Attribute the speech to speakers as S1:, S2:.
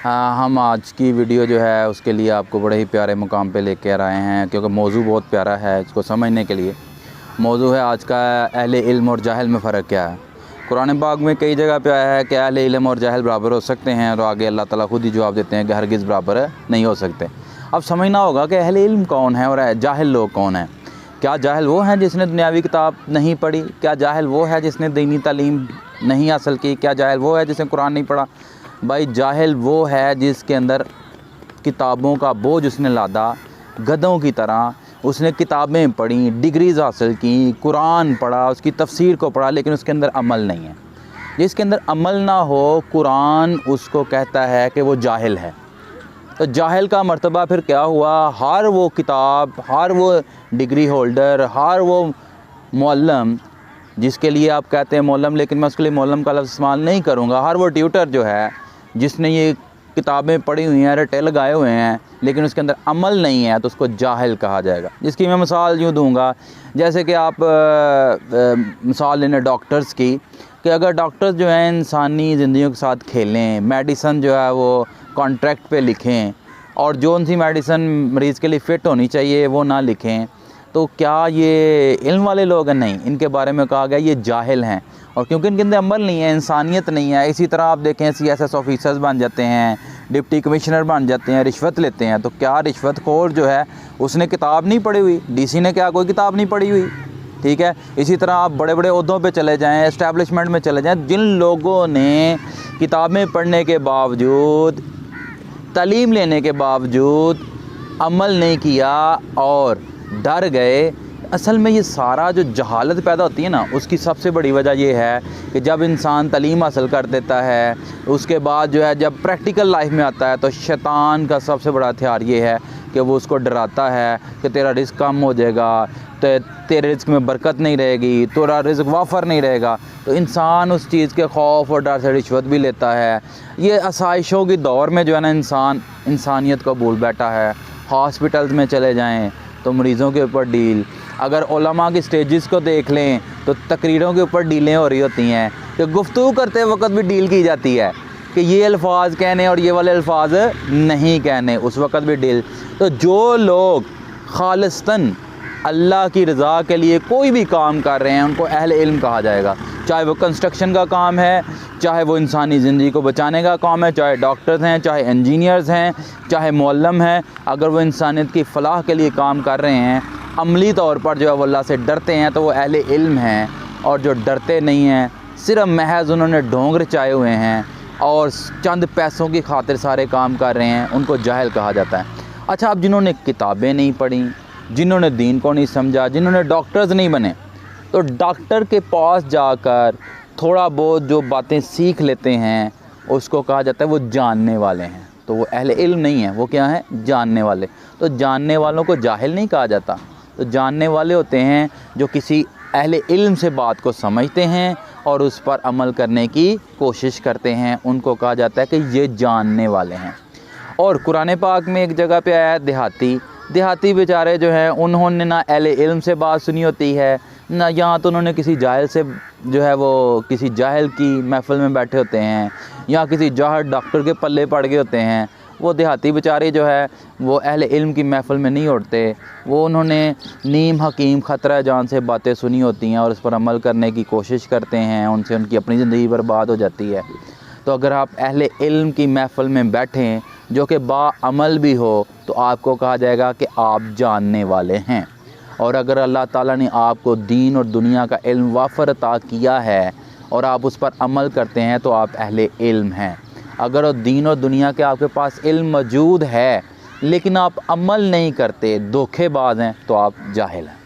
S1: हम आज की वीडियो जो है उसके लिए आपको बड़े ही प्यारे मुकाम पे लेकर आए हैं, क्योंकि मौजू बहुत प्यारा है। इसको समझने के लिए मौजू है आज का अहले इल्म और जाहिल में फ़र्क क्या है। कुरान पाक में कई जगह पे आया है कि अहले इल्म और जाहिल बराबर हो सकते हैं, और आगे अल्लाह ताला खुद ही जवाब देते हैं कि हरगिज़ बराबर नहीं हो सकते। अब समझना होगा कि अहले इल्म कौन है और जाहिल लोग कौन हैं। क्या जाहिल वो हैं जिसने दुनियावी किताब नहीं पढ़ी? क्या जाहिल वो है जिसने दीनी तालीम नहीं हासिल की? क्या जाहिल वो है जिसने कुरान नहीं पढ़ा? भाई जाहिल वो है जिसके अंदर किताबों का बोझ उसने लादा गधों की तरह। उसने किताबें पढ़ी, डिग्रीज़ हासिल की, कुरान पढ़ा, उसकी तफसीर को पढ़ा, लेकिन उसके अंदर अमल नहीं है। जिसके अंदर अमल ना हो, कुरान उसको कहता है कि वो जाहिल है। तो जाहिल का मर्तबा फिर क्या हुआ? हर वो किताब, हर वो डिग्री होल्डर, हर वो मुअल्लम जिसके लिए आप कहते हैं मौलम, लेकिन मैं उसके लिए मौलम का लफ्ज़ इस्तेमाल नहीं करूँगा। हर वो ट्यूटर जो है जिसने ये किताबें पढ़ी हुई हैं, रटे लगाए हुए हैं, लेकिन उसके अंदर अमल नहीं है, तो उसको जाहिल कहा जाएगा। जिसकी मैं मिसाल यूँ दूँगा, जैसे कि आप मिसाल लें डॉक्टर्स की, कि अगर डॉक्टर्स जो हैं इंसानी ज़िंदगी के साथ खेलें, मेडिसन जो है वो कॉन्ट्रैक्ट पे लिखें, और जो उनकी मेडिसन मरीज़ के लिए फ़िट होनी चाहिए वो ना लिखें, तो क्या ये इल्म वाले लोग हैं? नहीं, इनके बारे में कहा गया ये जाहिल हैं। और क्योंकि इनके अंदर अमल नहीं है, इंसानियत नहीं है। इसी तरह आप देखें CSS ऑफिसर्स बन जाते हैं, डिप्टी कमिश्नर बन जाते हैं, रिश्वत लेते हैं। तो क्या रिश्वतखोर जो है उसने किताब नहीं पढ़ी हुई? DC ने क्या कोई किताब नहीं पढ़ी हुई? ठीक है। इसी तरह आप बड़े बड़े ओहदों पे चले जाएं, एस्टेब्लिशमेंट में चले जाएं, जिन लोगों ने किताबें पढ़ने के बावजूद, तालीम लेने के बावजूद अमल नहीं किया और डर गए। असल में ये सारा जो जहालत पैदा होती है ना, उसकी सबसे बड़ी वजह ये है कि जब इंसान तालीम हासिल कर देता है, उसके बाद जो है जब प्रैक्टिकल लाइफ में आता है, तो शैतान का सबसे बड़ा हथियार ये है कि वो उसको डराता है कि तेरा रिस्क कम हो जाएगा, तो तेरे रिस्क में बरकत नहीं रहेगी, तेरा रिस्क वाफर नहीं रहेगा। तो इंसान उस चीज़ के खौफ और डर से रिश्वत भी लेता है। ये आसाइशों के दौर में जो है ना, इंसान इंसानियत को भूल बैठा है। हॉस्पिटल्स में चले जाएं तो मरीज़ों के ऊपर डील, अगर उलमा की स्टेजेस को देख लें तो तकरीरों के ऊपर डीलें हो रही होती हैं, कि गुफ्तगू करते वक्त भी डील की जाती है कि ये अल्फाज कहने और ये वाले अल्फाज नहीं कहने, उस वक्त भी डील। तो जो लोग खालिस्तन अल्लाह की रज़ा के लिए कोई भी काम कर रहे हैं, उनको अहले इल्म कहा जाएगा। चाहे वो कंस्ट्रक्शन का काम है, चाहे वो इंसानी ज़िंदगी को बचाने का काम है, चाहे डॉक्टर्स हैं, चाहे इंजीनियर्स हैं, चाहे मुअल्लम हैं, अगर वो इंसानियत की फ़लाह के लिए काम कर रहे हैं, अमली तौर पर जो है वो अल्लाह से डरते हैं, तो वो अहले इल्म हैं। और जो डरते नहीं हैं, सिर्फ महज उन्होंने ढोंग रचाए हुए हैं और चंद पैसों की खातिर सारे काम कर रहे हैं, उनको जाहिल कहा जाता है। अच्छा, अब जिन्होंने किताबें नहीं पढ़ी, जिन्होंने दीन को नहीं समझा, जिन्होंने डॉक्टर्स नहीं बने, तो डॉक्टर के पास जाकर थोड़ा बहुत जो बातें सीख लेते हैं, उसको कहा जाता है वो जानने वाले हैं। तो वो अहले इल्म नहीं है, वो क्या है? जानने वाले। तो जानने वालों को जाहिल नहीं कहा जाता। तो जानने वाले होते हैं जो किसी अहले इल्म से बात को समझते हैं और उस पर अमल करने की कोशिश करते हैं, उनको कहा जाता है कि ये जानने वाले हैं। और कुरान पाक में एक जगह पे आया है देहाती बेचारे जो हैं, उन्होंने ना अहले इल्म से बात सुनी होती है, ना यहाँ तो उन्होंने किसी जाहिल से जो है वो किसी जाहिल की महफ़िल में बैठे होते हैं, या किसी जाहिल डॉक्टर के पल्ले पड़ गए होते हैं। वो देहाती बेचारे जो है वो अहले इल्म की महफ़िल में नहीं उठते। वो उन्होंने नीम हकीम ख़तरा जान से बातें सुनी होती हैं और उस पर अमल करने की कोशिश करते हैं, उनसे उनकी अपनी ज़िंदगी बर्बाद हो जाती है। तो अगर आप अहले इल्म की महफ़िल में बैठें जो कि बाअमल भी हो, तो आपको कहा जाएगा कि आप जानने वाले हैं। और अगर अल्लाह ताला ने आपको दीन और दुनिया का इल्म वाफर अता किया है और आप उस पर अमल करते हैं, तो आप अहले इल्म हैं। अगर दीन और दुनिया के आपके पास इल्म मौजूद है लेकिन आप अमल नहीं करते, धोखेबाज हैं, तो आप जाहिल हैं।